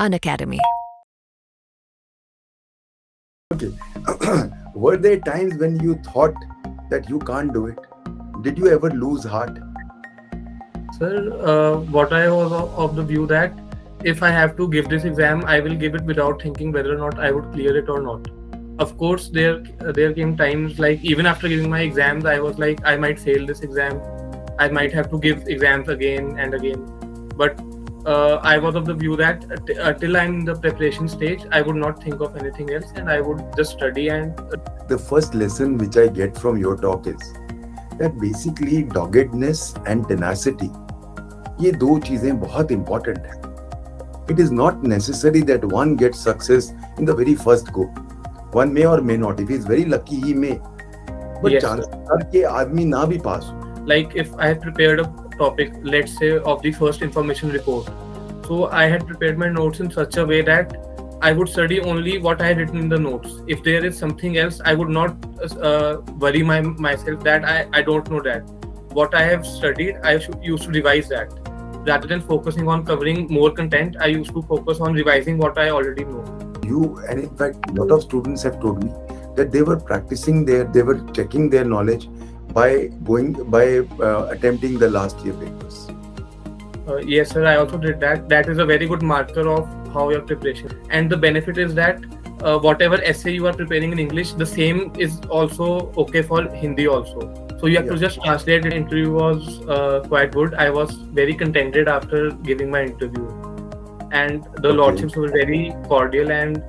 Unacademy. Okay. Were there times when you thought that you can't do it? Did you ever lose heart? Sir, what I was of the view that if I have to give this exam, I will give it without thinking whether or not I would clear it or not. Of course, there came times like even after giving my exams, I was like I might fail this exam, I might have to give exams again and again. But I was of the view that till I'm in the preparation stage, I would not think of anything else, and I would just study and. The first lesson which I get from your talk is that basically doggedness and tenacity, ये दो चीजें बहुत important है. It is not necessary that one gets success in the very first go. One may or may not. If he is very lucky, he may. But Yes, chances are कि आदमी ना भी pass हो. like if I have prepared a topic, let's say of the first information report, so I had prepared my notes in such a way that I would study only what I had written in the notes. If there is something else, I would not worry myself that I don't know that. What I have studied, I used to revise that. Rather than focusing on covering more content, I used to focus on revising what I already know. And in fact, a lot of students have told me that they were they were checking their knowledge by attempting the last year papers. Yes, sir. I also did that. That is a very good marker of how your preparation. And the benefit is that whatever essay you are preparing in English, the same is also okay for Hindi also. So you have to just translate. The interview was quite good. I was very contented after giving my interview, and the lordships were very cordial. And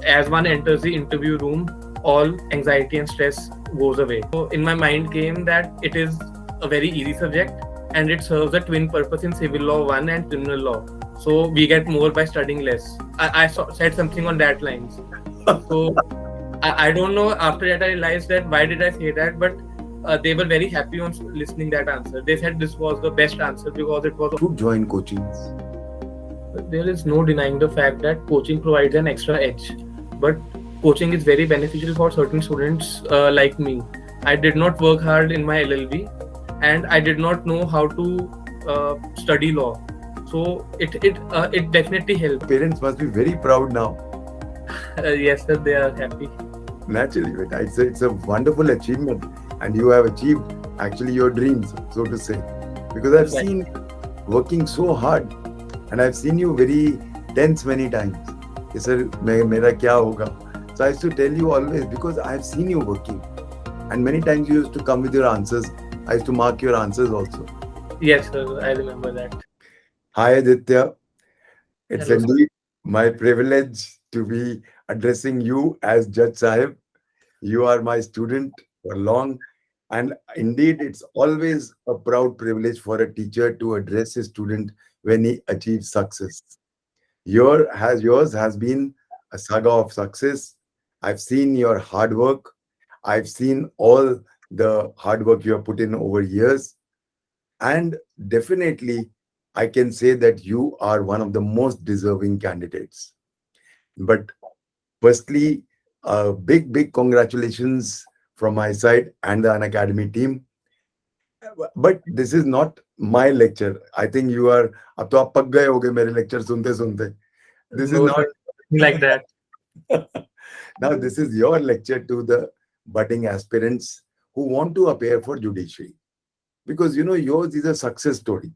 as one enters the interview room, all anxiety and stress goes away. So in my mind came that it is a very easy subject, and it serves a twin purpose in civil law 1 and criminal law. So we get more by studying less. I said something on that lines. So I don't know. After that, I realized that why did I say that? But they were very happy on listening that answer. They said this was the best answer because it was. To join coachings. There is no denying the fact that coaching provides an extra edge, but coaching is very beneficial for certain students like me. I did not work hard in my LLB, and I did not know how to study law. So it definitely helped. Parents must be very proud now. Yes, sir, they are happy. Naturally, but it's a wonderful achievement, and you have achieved actually your dreams, so to say. Because I've seen working so hard, and I've seen you very tense many times. Sir, mera kya hoga? So I used to tell you always, because I've seen you working, and many times you used to come with your answers. I used to mark your answers also. Yes, sir, I remember that. Hi, Aditya. It's Hello, indeed my privilege to be addressing you as Judge Sahib. You are my student for long, and indeed, it's always a proud privilege for a teacher to address a student when he achieves success. Yours has been a saga of success. I've seen your hard work. I've seen all the hard work you have put in over years. And definitely, I can say that you are one of the most deserving candidates. But firstly, big congratulations from my side and the Unacademy team. But this is not my lecture. I think you are. अब तो आप पक गए होगे मेरे lecture सुनते सुनते. This is no, not sir, like that. now. This is your lecture to the budding aspirants who want to appear for judiciary, because yours is a success story,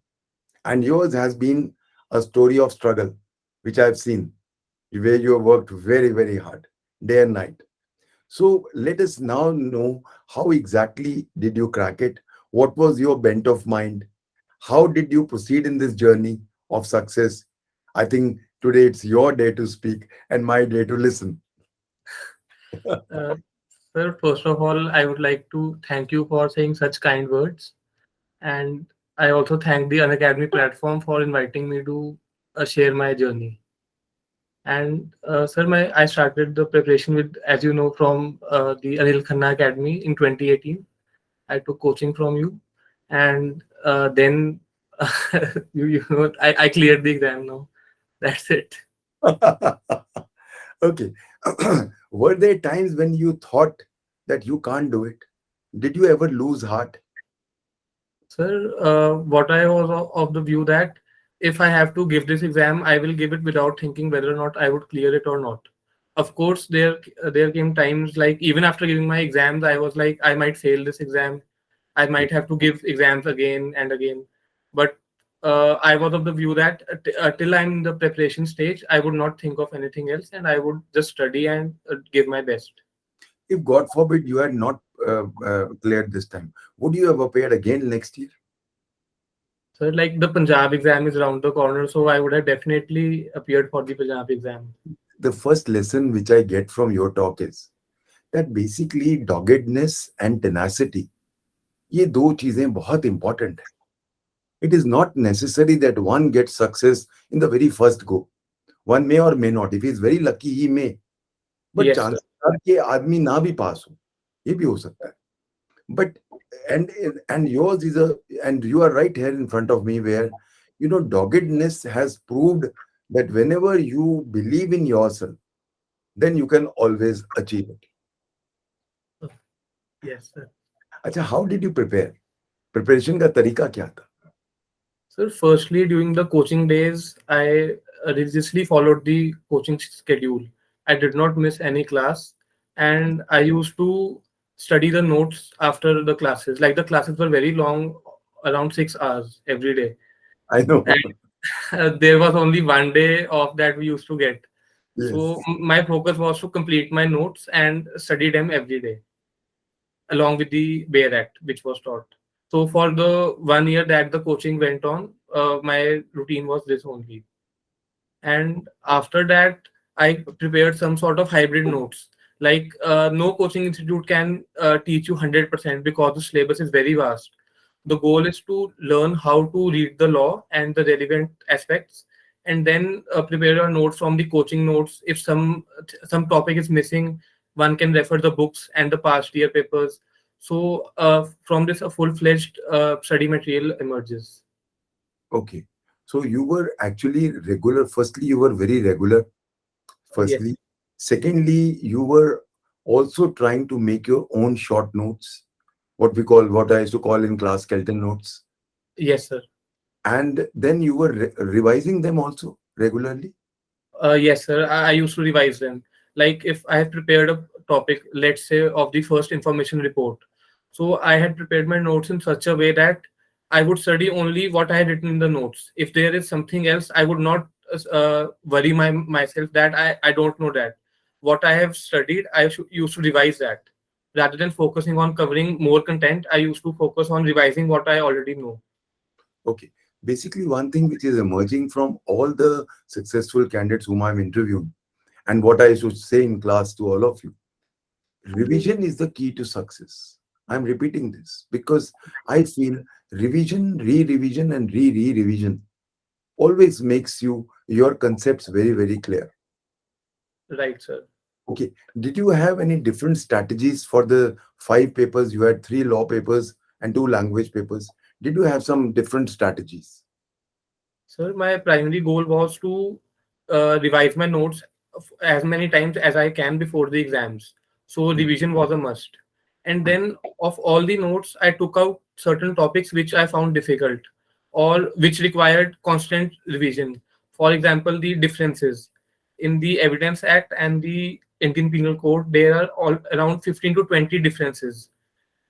and yours has been a story of struggle, which I've seen, where you have worked very hard, day and night. So let us now know, how exactly did you crack it? What was your bent of mind? How did you proceed in this journey of success? I think today it's your day to speak and my day to listen. Sir, first of all, I would like to thank you for saying such kind words. And I also thank the Unacademy platform for inviting me to share my journey. And sir, I started the preparation with, as you know, from the Anil Khanna Academy in 2018. I took coaching from you, and then I cleared the exam now. That's it. Okay. Were there times when you thought that you can't do it? Did you ever lose heart? Sir, what I was of the view that if I have to give this exam, I will give it without thinking whether or not I would clear it or not. Of course, there came times like even after giving my exams, I was like I might fail this exam, I might have to give exams again and again. But I was of the view that till I'm in the preparation stage, I would not think of anything else, and I would just study and give my best. If God forbid you had not cleared this time, would you have appeared again next year? So like the Punjab exam is around the corner, so I would have definitely appeared for the Punjab exam. The first lesson which I get from your talk is that basically doggedness and tenacity, ये दो चीजें बहुत important है. It is not necessary that one gets success in the very first go. One may or may not. If he is very lucky, he may. But Yes, sir. chances are कि आदमी ना भी पास हो, ये भी हो सकता है. But and and yours is a, and you are right here in front of me where doggedness has proved that whenever you believe in yourself, then you can always achieve it. Yes, sir. अच्छा, how did you prepare? Preparation का तरीका क्या था? So, firstly, during the coaching days, I religiously followed the coaching schedule. I did not miss any class, and I used to study the notes after the classes. Like the classes were very long, around 6 hours every day, I know. and there was only one day off that we used to get. So Yes, my focus was to complete my notes and study them every day, along with the Bear Act, which was taught. So for the 1 year that the coaching went on, my routine was this only. And after that, I prepared some sort of hybrid notes. Like no coaching institute can teach you 100% because the syllabus is very vast. The goal is to learn how to read the law and the relevant aspects, and then prepare your notes from the coaching notes. If some topic is missing, one can refer the books and the past year papers. So from this, a full-fledged study material emerges. okay. So you were actually regular. Firstly, you were very regular. Yes, Firstly. Secondly, you were also trying to make your own short notes, what I used to call in class skeleton notes. yes, sir. And then you were revising them also regularly. Yes, sir. I used to revise them. Like if I have prepared a topic, let's say of the first information report, so I had prepared my notes in such a way that I would study only what I had written in the notes. If there is something else, I would not worry myself that I don't know that. What I have studied, used to revise that. Rather than focusing on covering more content, I used to focus on revising what I already know. Okay. Basically, one thing which is emerging from all the successful candidates whom I'm interviewing, and what I should say in class to all of you, revision is the key to success. I'm repeating this because I feel revision, re-revision, and re-re-revision always makes your concepts very, very clear. Right, sir. Okay. Did you have any different strategies for the five papers? You had three law papers and two language papers. Did you have some different strategies? Sir, my primary goal was to revise my notes as many times as I can before the exams. So revision was a must. And then of all the notes, I took out certain topics which I found difficult or which required constant revision. For example, the differences in the Evidence Act and the Indian Penal Code. There are all around 15 to 20 differences.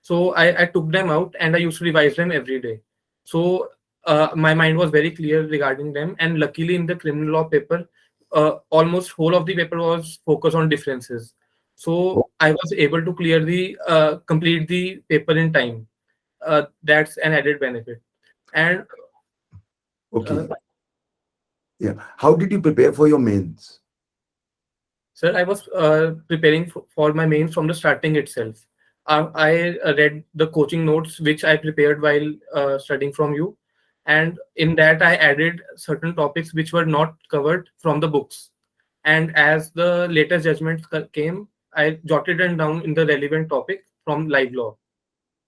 So I took them out and I used to revise them every day. So my mind was very clear regarding them. And luckily, in the criminal law paper, almost whole of the paper was focused on differences. So Oh, I was able to clear the complete the paper in time. That's an added benefit. And uh, okay. Yeah. How did you prepare for your mains? sir, I was preparing for my mains from the starting itself. I read the coaching notes which I prepared while studying from you, and in that I added certain topics which were not covered from the books. And as the latest judgments came, I jotted them down in the relevant topic from live law.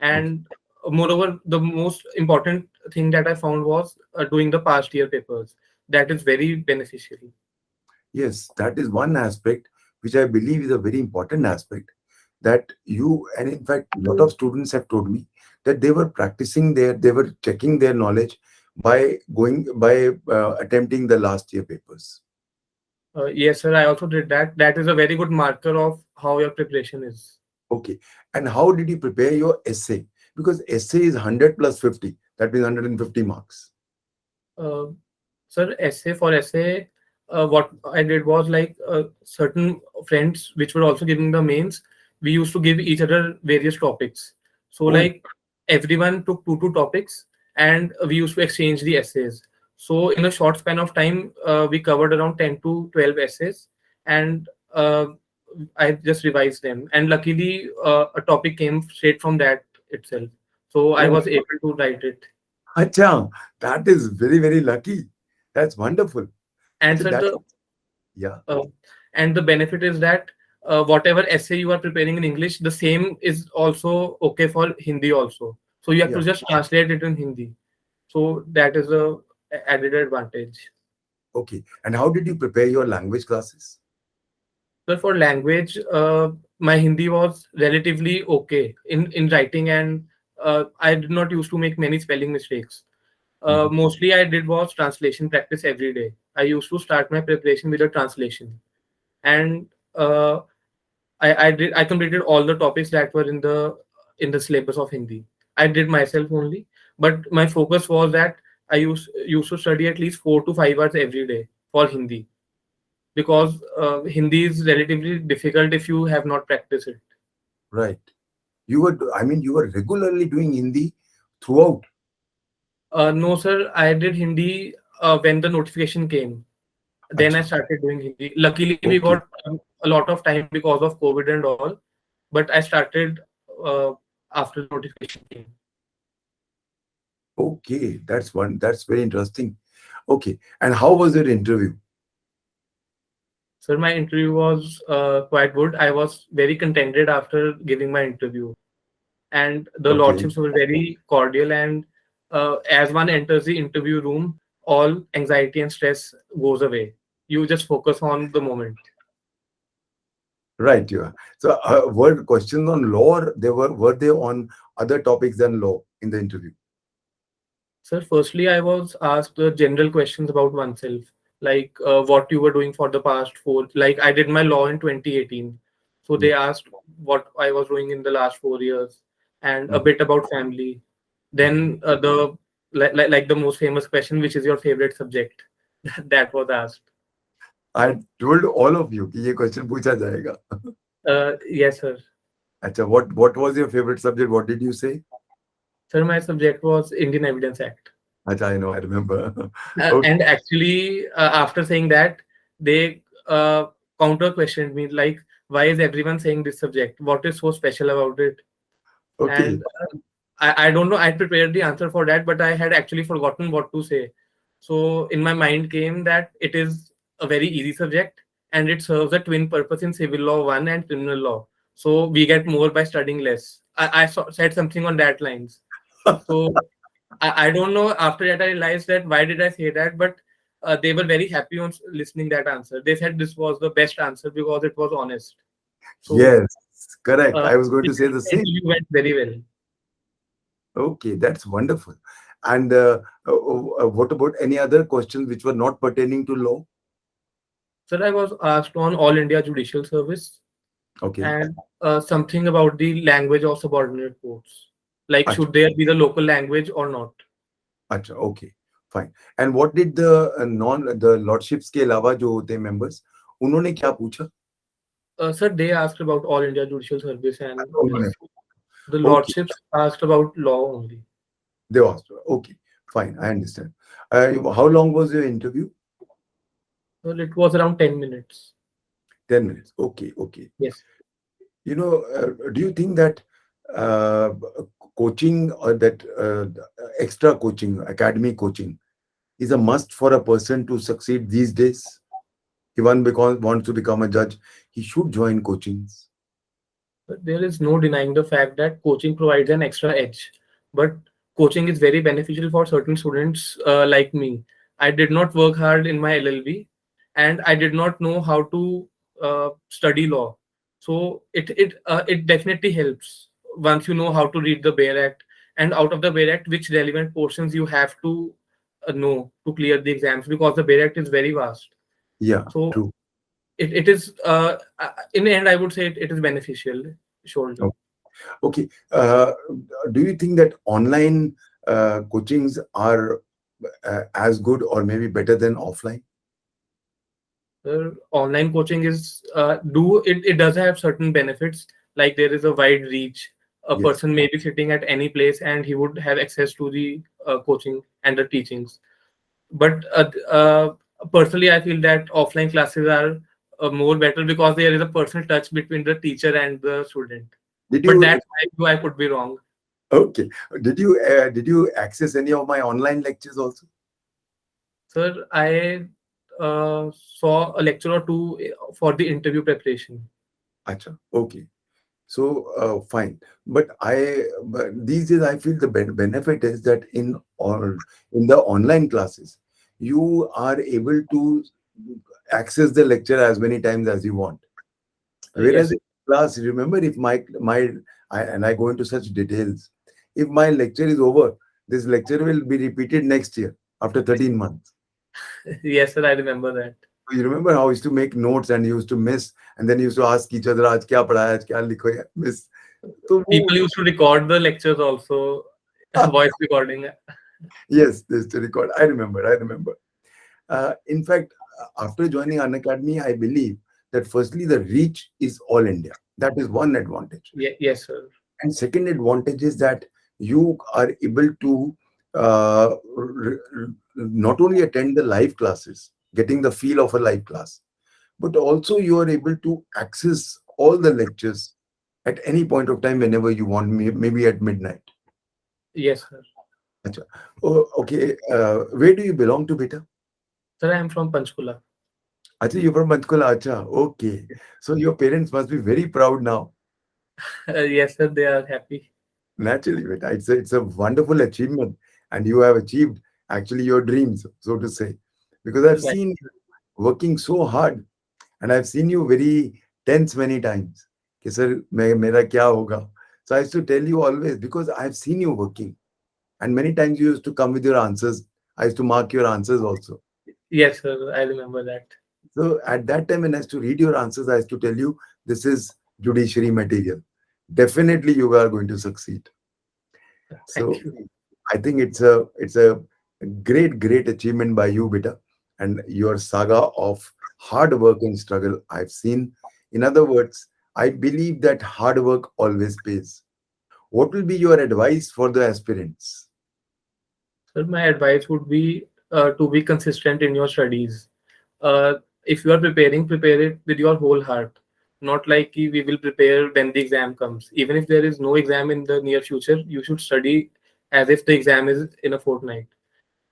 Okay. And moreover, the most important thing that I found was doing the past year papers. That is very beneficial. Yes, that is one aspect which I believe is a very important aspect, that you, and in fact, a lot of students have told me that they were practicing they were checking their knowledge, by attempting the last year papers. Yes, sir. I also did that. That is a very good marker of how your preparation is. Okay. And how did you prepare your essay? Because essay is 100 plus 50. That means 150 marks. Uh, Sir, essay, what I did was like certain friends which were also giving the mains, we used to give each other various topics. So Oh, like everyone took two topics and we used to exchange the essays. So in a short span of time, we covered around 10 to 12 essays, and I just revised them. And luckily, a topic came straight from that itself. So I oh, was able to write it. acha, that is very, very lucky. That's wonderful. And Acha, sir, that, the yeah, Uh, and the benefit is that whatever essay you are preparing in English, the same is also okay for Hindi also. So you have to yeah. just translate it in Hindi. So that is a added advantage. Okay. And how did you prepare your language classes? So for language, my Hindi was relatively okay in writing, and I did not used to make many spelling mistakes. Mhm. Mostly I did was translation practice every day. I used to start my preparation with a translation, and I completed all the topics that were in the syllabus of Hindi. I did myself only, but my focus was that I used to study at least 4 to 5 hours every day for Hindi, because Hindi is relatively difficult if you have not practiced it. Right. You were regularly doing Hindi throughout. No, sir, I did Hindi when the notification came. Then I Acha. started doing Hindi. Luckily, we Okay. got a lot of time because of COVID and all, but I started uh, after the notification came. Okay. That's very interesting. Okay. And how was your interview? Sir, my interview was quite good. I was very contented after giving my interview, and the Okay. lordships were very cordial. And as one enters the interview room, all anxiety and stress goes away. You just focus on the moment. Right, you are. So, were questions on law, or were they on other topics than law in the interview? Sir, firstly, I was asked general questions about oneself, like what you were doing for the past four. Like I did my law in 2018, so Mm, they asked what I was doing in the last 4 years, and a mhm, bit about family. mhm. Then the like the most famous question, which is your favorite subject? That was asked. I told all of you कि ये question पूछा जाएगा. Yes, sir. अच्छा, what was your favorite subject? What did you say? Sir, my subject was Indian Evidence Act. अच्छा, I know, I remember. And Okay. actually, after saying that, they counter questioned me like, why is everyone saying this subject? What is so special about it? Okay. And I don't know. I prepared the answer for that, but I had actually forgotten what to say. So in my mind came that it is a very easy subject and it serves a twin purpose in civil law one and criminal law. So we get more by studying less. Said something on that lines. So I don't know. After that, I realized that why did I say that? But they were very happy on listening that answer. They said this was the best answer because it was honest. So Yes, correct. uh, I was going the to say the same. interview went very well. Okay, that's wonderful. And what about any other questions which were not pertaining to law? Sir, I was asked on All India Judicial Service Okay. and something about the language of subordinate courts. Like, अच्छा, should there be the local language or not? अच्छा, okay, fine. And what did the lordships के अलावा जो होते हैं members, उन्होंने क्या पूछा? Sir, they asked about All India Judicial Service, and अच्छा, उन्होंने, the okay, lordships asked about law only. they asked. Okay, fine, I understand. How long was your interview? Well, it was around 10 minutes. 10 minutes. Okay, okay. Yes. Do you think that uh, coaching or that extra coaching, academy coaching, is a must for a person to succeed these days? If one wants to become a judge, he should join coachings. But there is no denying the fact that coaching provides an extra edge. But coaching is very beneficial for certain students like me. I did not work hard in my LLB, and I did not know how to study law. So it definitely helps once you know how to read the Bare Act, and out of the Bare Act, which relevant portions you have to know to clear the exams because the Direct is very vast. Yeah, So true. it is in the end I would say it is beneficial surely. Oh, okay. Do you think that online coachings are as good or maybe better than offline? Online coaching is do it, it does have certain benefits, like there is a wide reach. A Yes. person may be sitting at any place and he would have access to the coaching and the teachings. But personally I feel that offline classes are more better because there is a personal touch between the teacher and the student. Did But you? that's why I could be wrong. Okay. Did you access any of my online lectures also? Sir, I saw a lecture or two for the interview preparation. Acha. Okay. So fine, but these days I feel the benefit is that in the online classes, you are able to access the lecture as many times as you want. Whereas Yes. in class, remember, if I go into such details, if my lecture is over, this lecture will be repeated next year after 13 months. Yes, sir, I remember that. You remember how I used to make notes and used to miss, and then used to ask each other, आज क्या पढ़ा है, आज क्या लिखो है, miss. तो People वो used to record the lectures also, voice recording. yes, this to record. I remember. I remember. In fact, after joining Unacademy, I believe that firstly the reach is all India. That is one advantage, Yes, sir. and second advantage is that you are able to uh, not only attend the live classes, getting the feel of a live class, but also you are able to access all the lectures at any point of time whenever you want, maybe at midnight. Yes, sir. Acha. Oh, okay. Where do you belong to, beta? Sir, I am from Panchkula. Acha, you're from Panchkula. Acha. Okay. So your parents must be very proud now. Yes, sir, they are happy. Naturally, beta. It's a wonderful achievement. And you have achieved actually your dreams, so to say. Because I've Right. seen you working so hard and I've seen you very tense many times. कि sir, मेरा क्या होगा? So I used to tell you always because I've seen you working. And many times you used to come with your answers. I used to mark your answers also. Yes, sir, I remember that. So at that time, when I used to read your answers, I used to tell you, this is judiciary material. Definitely you are going to succeed. Thank So you. I think it's a great achievement by you, beta, and your saga of hard work and struggle I've seen. In other words, I believe that hard work always pays. What will be your advice for the aspirants? Sir, my advice would be to be consistent in your studies. Uh, if you are preparing, prepare it with your whole heart. Not like we will prepare when the exam comes. Even if there is no exam in the near future, you should study as if the exam is in a fortnight.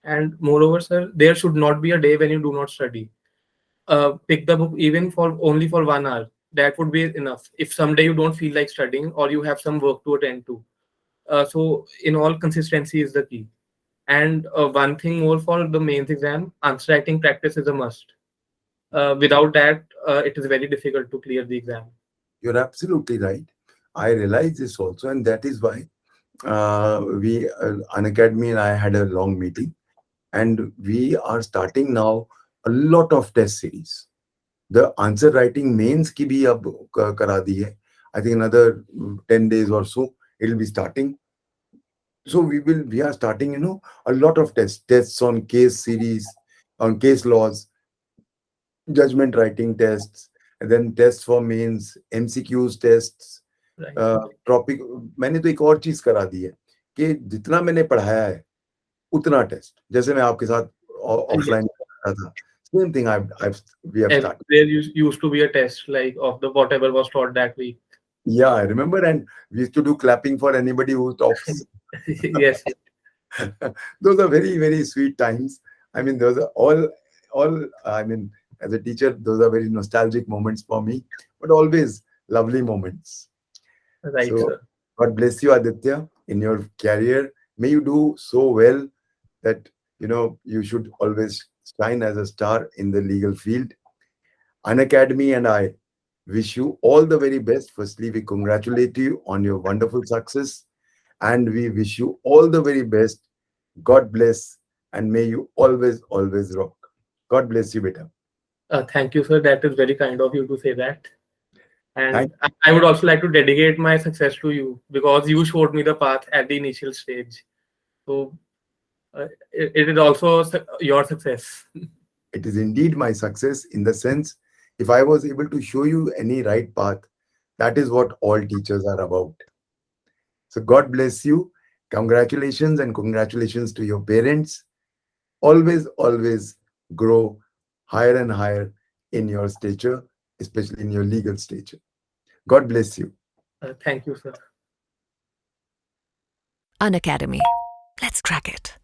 And moreover, sir, there should not be a day when you do not study. Pick the book even for only for 1 hour. That would be enough. If someday you don't feel like studying or you have some work to attend to. So in all, consistency is the key. And one thing more for the mains exam, answer writing practice is a must. Without that, it is very difficult to clear the exam. You're absolutely right. I realize this also, and that is why an academy and I had a long meeting, and we are starting now a lot of test series. The answer writing mains ki bhi ab kara di hai. I think another 10 days or so it'll be starting. So we are starting, a lot of tests on case series, on case laws, judgment writing tests, and then tests for mains, MCQs tests, Right. Topic मैंने तो एक और चीज करा दी है कि जितना मैंने पढ़ाया है उतना टेस्ट, जैसे मैं आपके साथ Yes. ऑफलाइन कर रहा था, same thing I we have As start. there used to be a test like of the whatever was taught that week. Yeah, I remember, and we used to do clapping for anybody who talks. Yes. Those are very sweet times. I mean, those are all I mean, as a teacher, those are very nostalgic moments for me, but always lovely moments. Right, So sir. God bless you, Aditya, in your career. May you do so well that you should always shine as a star in the legal field. Unacademy and I wish you all the very best. Firstly, we congratulate you on your wonderful success, and we wish you all the very best. God bless and may you always, always rock. God bless you, beta. Thank you, sir. That is very kind of you to say that. And Thank I would also like to dedicate my success to you because you showed me the path at the initial stage. So it is also your success. It is indeed my success in the sense if I was able to show you any right path, that is what all teachers are about. So God bless you. Congratulations and congratulations to your parents. Always, always grow higher and higher in your stature, especially in your legal stature. God bless you. Thank you, sir. Unacademy. Let's crack it.